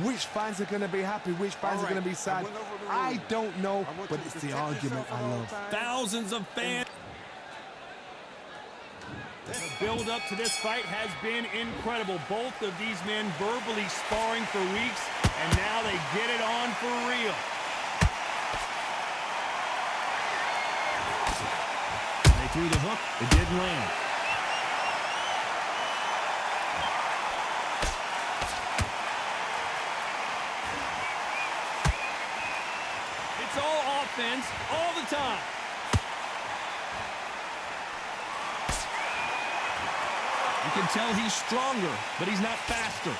Which fans are going to be happy? Which fans are going to be sad? I don't know, but it's the argument I love. Thousands of fans. The build-up to this fight has been incredible. Both of these men verbally sparring for weeks, and now they get it on for real. They threw the hook. It didn't land. It's all offense all the time. You can tell he's stronger, but he's not faster.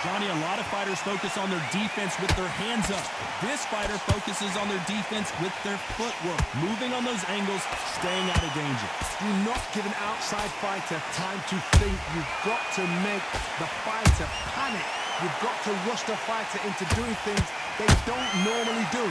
Johnny, a lot of fighters focus on their defense with their hands up. This fighter focuses on their defense with their footwork, moving on those angles, staying out of danger. You're not giving outside fighter time to think. You've got to make the fighter panic. You've got to rush the fighter into doing things they don't normally do.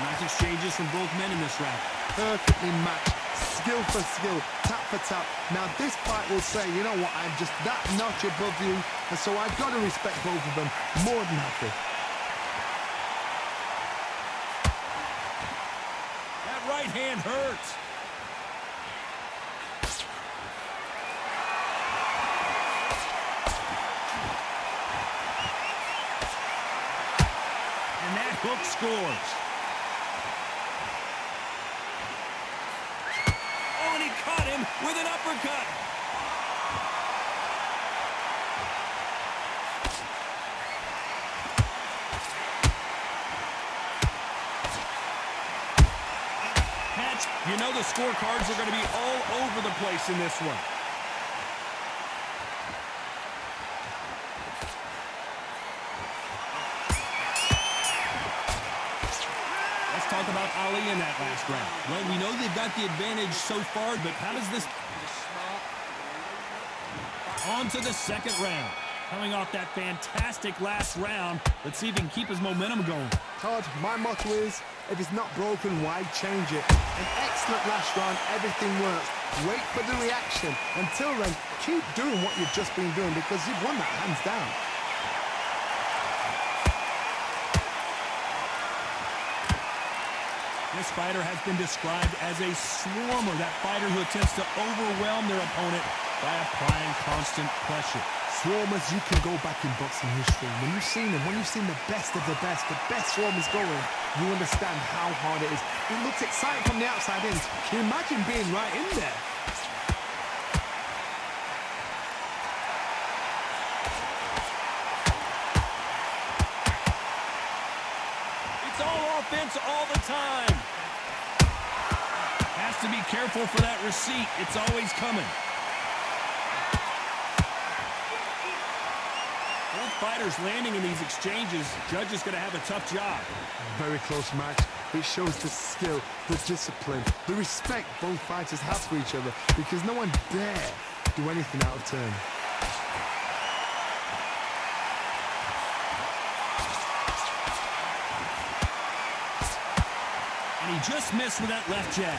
Nice exchanges from both men in this round. Perfectly matched, skill for skill, tap for tap. Now this fight will say, you know what, I'm just that notch above you, and so I've got to respect both of them more than happy. That right hand hurts. Hook scores. Oh, and he caught him with an uppercut. Patch, you know the scorecards are going to be all over the place in this one. Talk about Ali in that last round. Well, we know they've got the advantage so far, but how does this... On to the second round. Coming off that fantastic last round, let's see if he can keep his momentum going. Todd, my motto is, if it's not broken, why change it? An excellent last round, everything works. Wait for the reaction. Until then, keep doing what you've just been doing because you've won that hands down. This fighter has been described as a swarmer, that fighter who attempts to overwhelm their opponent by applying constant pressure. Swarmers, you can go back in boxing history. When you've seen them, when you've seen the best swarmers going, you understand how hard it is. It looks exciting from the outside in. Can you imagine being right in there? It's all offense all the time. Has to be careful for that receipt. It's always coming. Both fighters landing in these exchanges. Judge is going to have a tough job. Very close match. It shows the skill, the discipline, the respect both fighters have for each other because no one dare do anything out of turn. And he just missed with that left jab.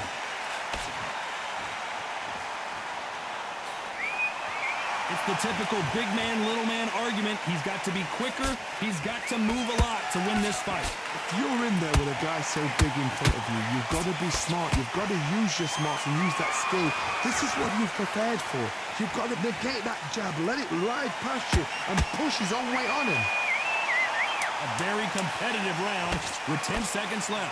It's the typical big man, little man argument. He's got to be quicker. He's got to move a lot to win this fight. If you're in there with a guy so big in front of you, you've got to be smart. You've got to use your smarts and use that skill. This is what you've prepared for. You've got to negate that jab, let it ride past you, and push his own weight on him. A very competitive round with 10 seconds left.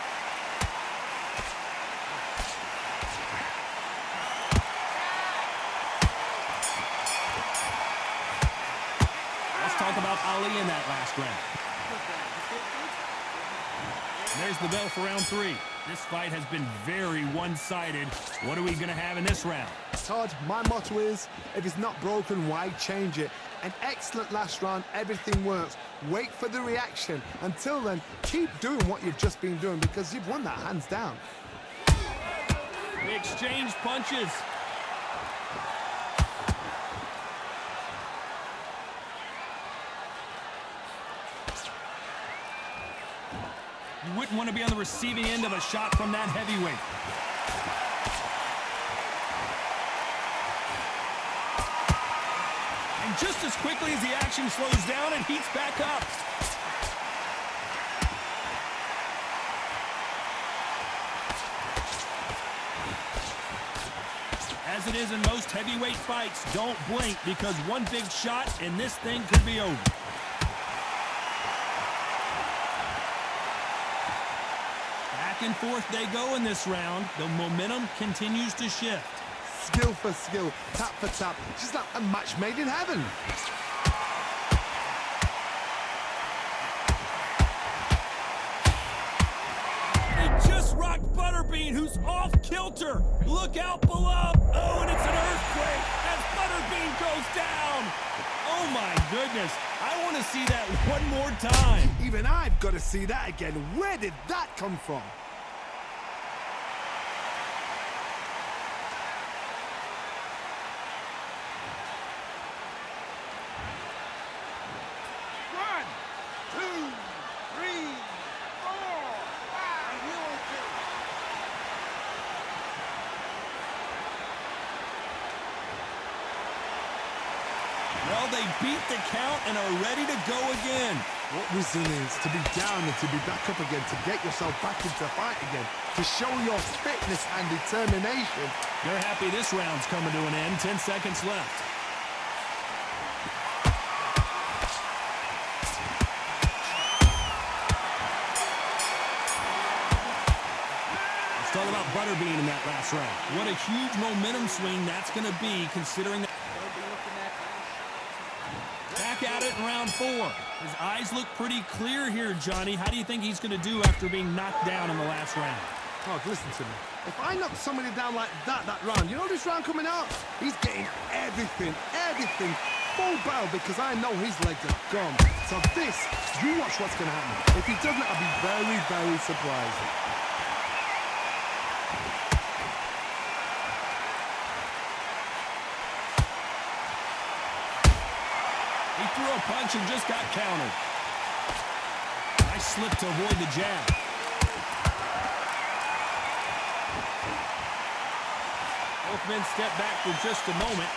Talk about Ali in that last round. And there's the bell for round 3. This fight has been very one-sided. What are we going to have in this round? Todd, my motto is, if it's not broken, why change it? An excellent last round, everything works. Wait for the reaction. Until then, keep doing what you've just been doing because you've won that hands down. They exchange punches. You wouldn't want to be on the receiving end of a shot from that heavyweight. just as quickly as the action slows down and heats back up. As it is in most heavyweight fights, don't blink because one big shot and this thing could be over. Back and forth they go in this round. The momentum continues to shift. Skill for skill, tap for tap, just like a match made in heaven. He just rocked Butterbean, who's off kilter. Look out below. Oh, and it's an earthquake as Butterbean goes down. Oh, my goodness. I want to see that one more time. Even I've got to see that again. Where did that come from? Well, they beat the count and are ready to go again. What resilience to be down and to be back up again, to get yourself back into the fight again, to show your fitness and determination. They're happy this round's coming to an end. 10 seconds left. Let's talk about Butterbean in that last round. What a huge momentum swing that's going to be, considering that. Back at it in round 4. His eyes look pretty clear here, Johnny. How do you think he's going to do after being knocked down in the last round? Oh, listen to me. If I knock somebody down like that round, you know this round coming out? He's getting everything, full barrel, because I know his legs are gone. So this, you watch what's going to happen. If he doesn't, I'll be very, very surprised. He threw a punch and just got countered. Nice slip to avoid the jab. Both men step back for just a moment.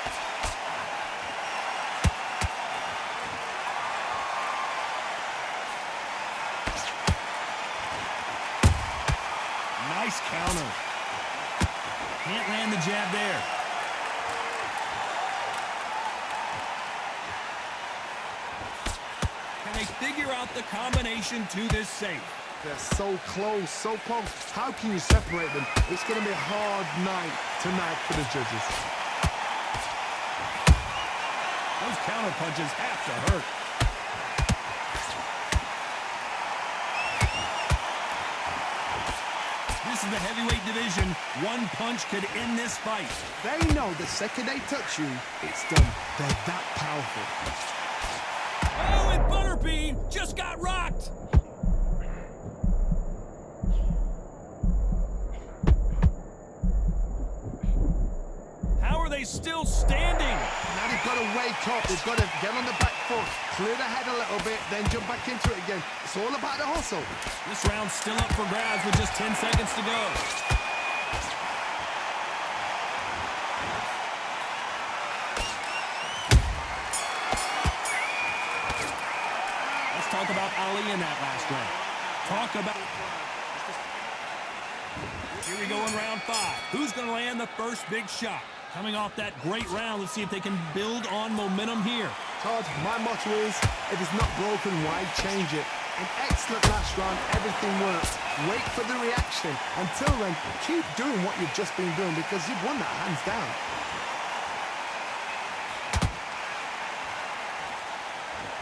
Nice counter. Can't land the jab there. They figure out the combination to this safe. They're so close, so close. How can you separate them? It's going to be a hard night tonight for the judges. Those counter punches have to hurt. This is the heavyweight division. One punch could end this fight. They know the second they touch you, it's done. They're that powerful. Oh, and Butterbean just got rocked. How are they still standing? Now they've got to wake up. They've got to get on the back foot, clear the head a little bit, then jump back into it again. It's all about the hustle. This round's still up for grabs with just 10 seconds to go. Talk about Ali in that last round. Talk about... Here we go in round 5. Who's going to land the first big shot? Coming off that great round, let's see if they can build on momentum here. Todd, my motto is, if it's not broken, why change it? An excellent last round, everything works. Wait for the reaction. Until then, keep doing what you've just been doing because you've won that hands down.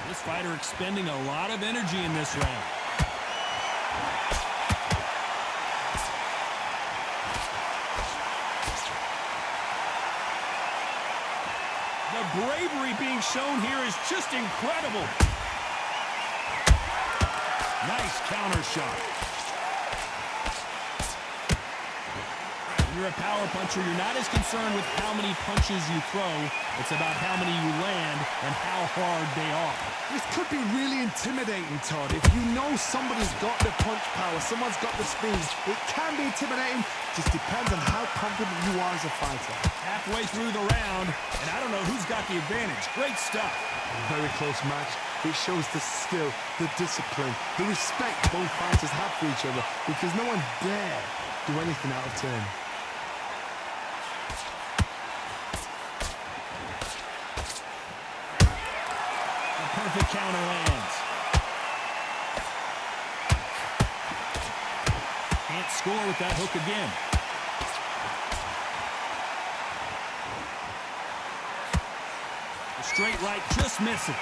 This fighter expending a lot of energy in this round. The bravery being shown here is just incredible. Nice counter shot. you're a power puncher, you're not as concerned with how many punches you throw. It's about how many you land and how hard they are. This could be really intimidating, Todd. If you know somebody's got the punch power, someone's got the speed, it can be intimidating. Just depends on how confident you are as a fighter. Halfway through the round, and I don't know who's got the advantage. Great stuff. A very close match. It shows the skill, the discipline, the respect both fighters have for each other, because no one dare do anything out of turn. The perfect counter lands. Can't score with that hook again. The straight right just misses.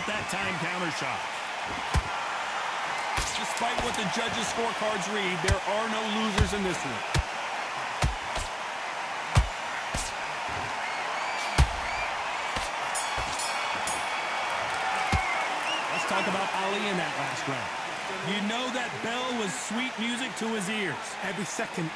That time counter shot. Despite what the judges' scorecards read, there are no losers in this one. Let's talk about Ali in that last round. You know that bell was sweet music to his ears. Every second,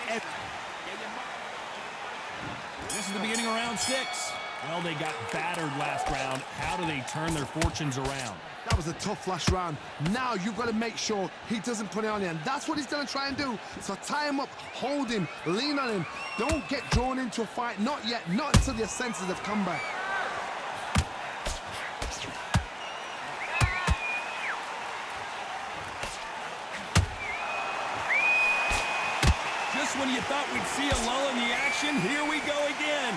This is the beginning of round 6. Well, they got battered last round. How do they turn their fortunes around? That was a tough last round. Now you've got to make sure he doesn't put it on you, and that's what he's going to try and do. So tie him up, hold him, lean on him. Don't get drawn into a fight. Not yet. Not until your senses have come back. Just when you thought we'd see a lull in the action, here we go again.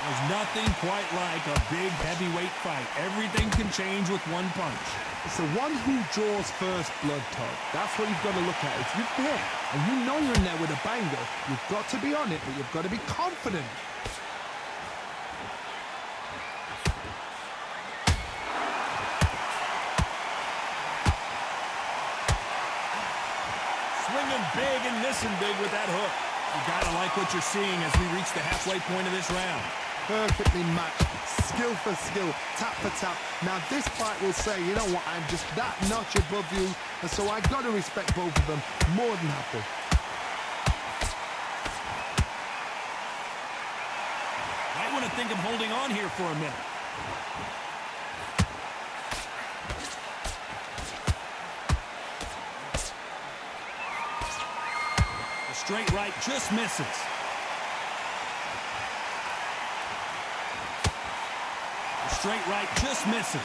There's nothing quite like a big heavyweight fight. Everything can change with one punch. It's the one who draws first blood, Todd. That's what you've got to look at. If you're hit and you know you're in there with a banger, you've got to be on it, but you've got to be confident. Swinging big and missing big with that hook. You gotta like what you're seeing as we reach the halfway point of this round. Perfectly matched, skill for skill, tap for tap. Now this fight will say, you know what, I'm just that notch above you, and so I got to respect both of them more than happy. Might want to think of holding on here for a minute. The straight right just misses. Straight right just misses.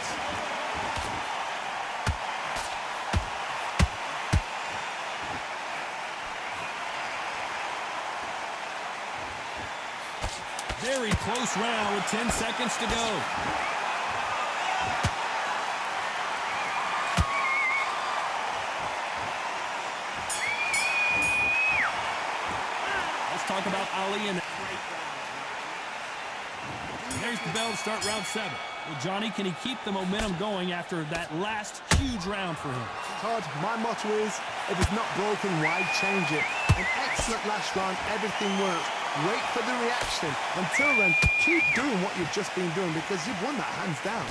Very close round with 10 seconds to go. Let's talk about Ali and there's the bell to start round 7. Well, Johnny, can he keep the momentum going after that last huge round for him? Todd, my motto is, if it's not broken, why change it? An excellent last round, everything works. Wait for the reaction. Until then, keep doing what you've just been doing because you've won that hands down.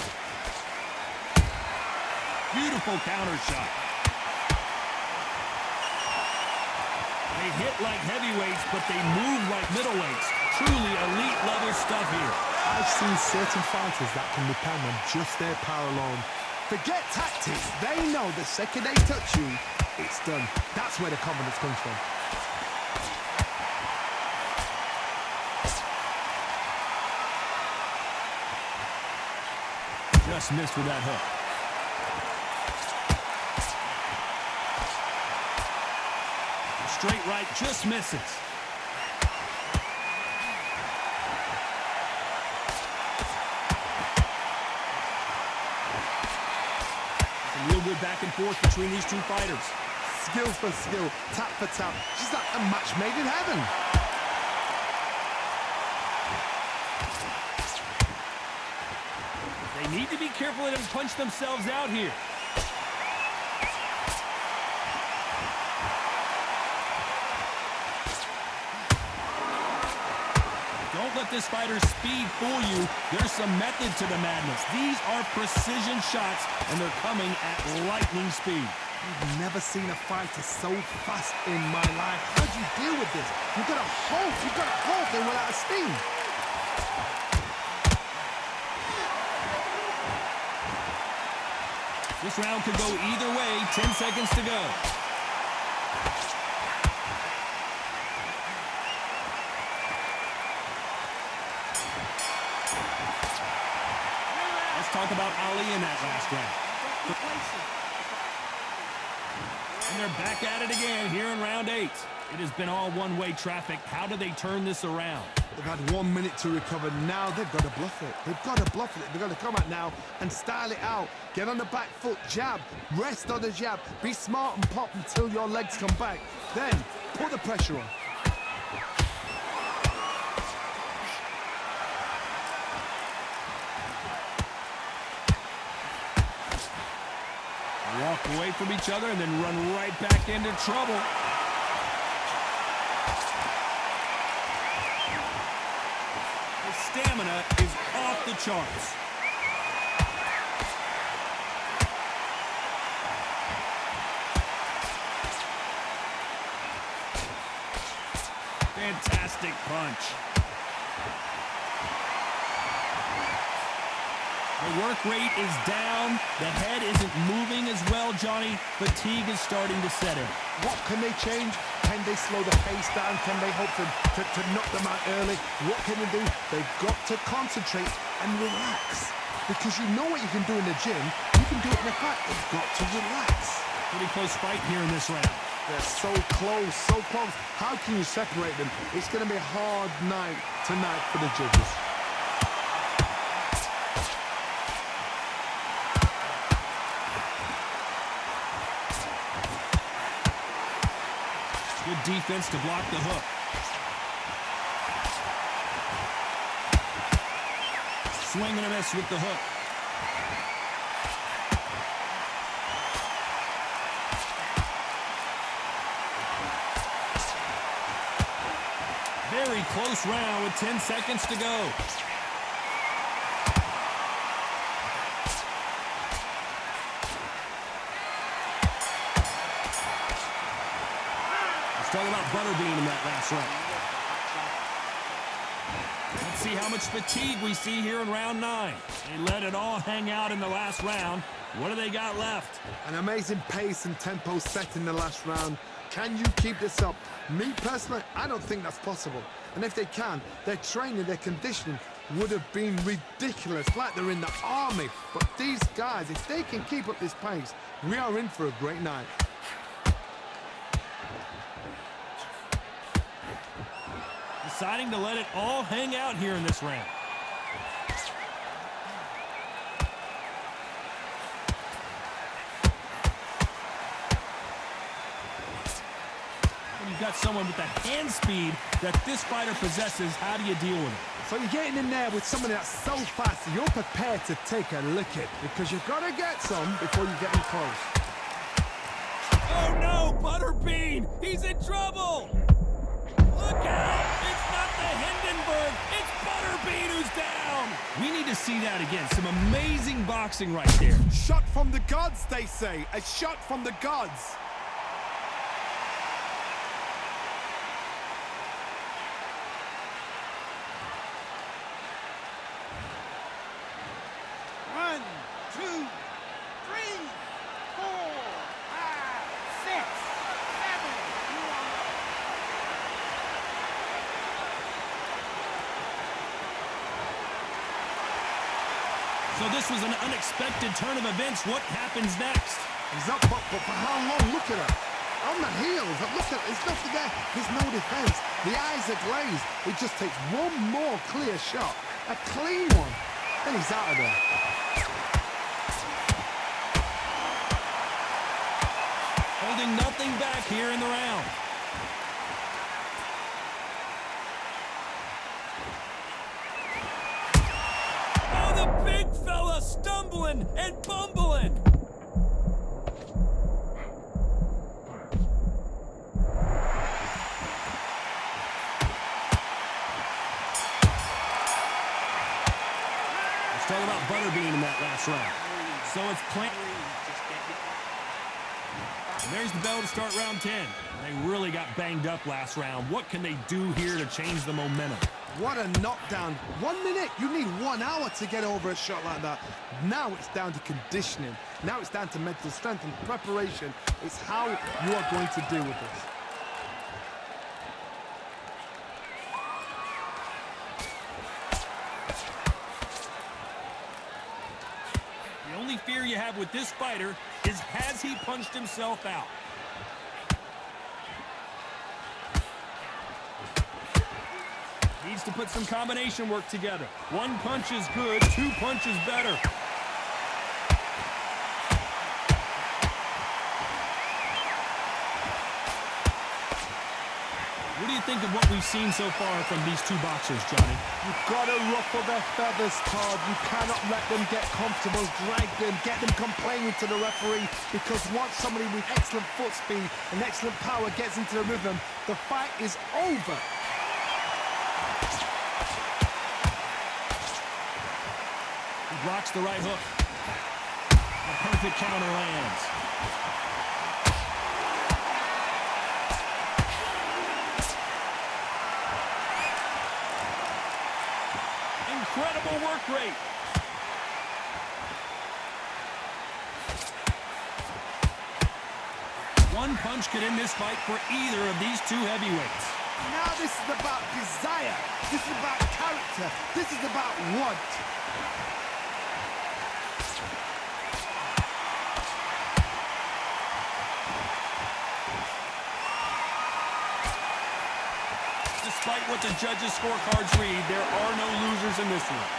Beautiful counter shot. They hit like heavyweights, but they move like middleweights. Truly elite level stuff here. I've seen certain fighters that can depend on just their power alone. Forget tactics. They know the second they touch you, it's done. That's where the confidence comes from. Just missed with that hook. The straight right just misses. Real good back and forth between these two fighters. Skill for skill, tap for tap. Just like a match made in heaven. They need to be careful they don't punch themselves out here. Don't let this fighter's speed fool you. There's some method to the madness. These are precision shots, and they're coming at lightning speed. I've never seen a fighter so fast in my life. How do you deal with this? You've got to hold them without steam. This round could go either way. 10 seconds to go. Let's talk about Ali in that last round. And they're back at it again here in round 8. It has been all one-way traffic. How do they turn this around? They've had 1 minute to recover. Now they've got to bluff it. They've got to bluff it. They've got to come out now and style it out. Get on the back foot, jab, rest on the jab. Be smart and pop until your legs come back. Then put the pressure on. Walk away from each other and then run right back into trouble. His stamina is off the charts. Fantastic punch. The work rate is down. The head isn't moving as well, Johnny. Fatigue is starting to set in. What can they change? Can they slow the pace down? Can they hope to knock them out early? What can they do? They've got to concentrate and relax. Because you know what you can do in the gym. You can do it in the fight. They've got to relax. Pretty close fight here in this round. They're so close, so close. How can you separate them? It's going to be a hard night tonight for the judges. Good defense to block the hook. Swing and a miss with the hook. Very close round with 10 seconds to go. Talk about Butterbean in that last round. Let's see how much fatigue we see here in round 9. They let it all hang out in the last round. What do they got left? An amazing pace and tempo set in the last round. Can you keep this up? Me personally, I don't think that's possible. And if they can, their training, their conditioning would have been ridiculous, like they're in the army. But these guys, if they can keep up this pace, we are in for a great night. Deciding to let it all hang out here in this round. When you've got someone with the hand speed that this fighter possesses, how do you deal with it? So you're getting in there with someone that's so fast, you're prepared to take a licking because you've got to get some before you get in close. Oh no, Butterbean! He's in trouble! Look out! It's not the Hindenburg! It's Butterbean who's down! We need to see that again. Some amazing boxing right there. Shot from the gods, they say. A shot from the gods. One, two, three, 4, 5, 6, 7. So this was an unexpected turn of events. What happens next? He's up, but for how long? Look at her. On the heels. Look at it. There's nothing there. There's no defense. The eyes are glazed. It just takes one more clear shot. A clean one. Then he's out of there. Holding nothing back here in the round. Oh, the big fella stumbling and bumbling. It's all about Butterbean in that last round. So it's plant. And there's the bell to start round 10. They really got banged up last round. What can they do here to change the momentum? What a knockdown. 1 minute. You need 1 hour to get over a shot like that. Now it's down to conditioning. Now it's down to mental strength and preparation. It's how you are going to deal with this. The only fear you have with this fighter is, has he punched himself out? Needs to put some combination work together. 1 punch is good, 2 punches better. What do you think of what we've seen so far from these two boxers, Johnny? You've got to ruffle their feathers, Todd. You cannot let them get comfortable, drag them, get them complaining to the referee, because once somebody with excellent foot speed and excellent power gets into the rhythm, the fight is over. He blocks the right hook. A perfect counter lands. Incredible work rate. One punch could end this fight for either of these two heavyweights. Now this is about desire. This is about character. This is about want. Despite what the judges' scorecards read, there are no losers in this one.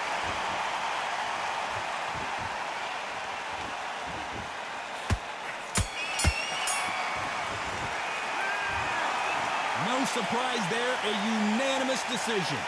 No surprise there, a unanimous decision.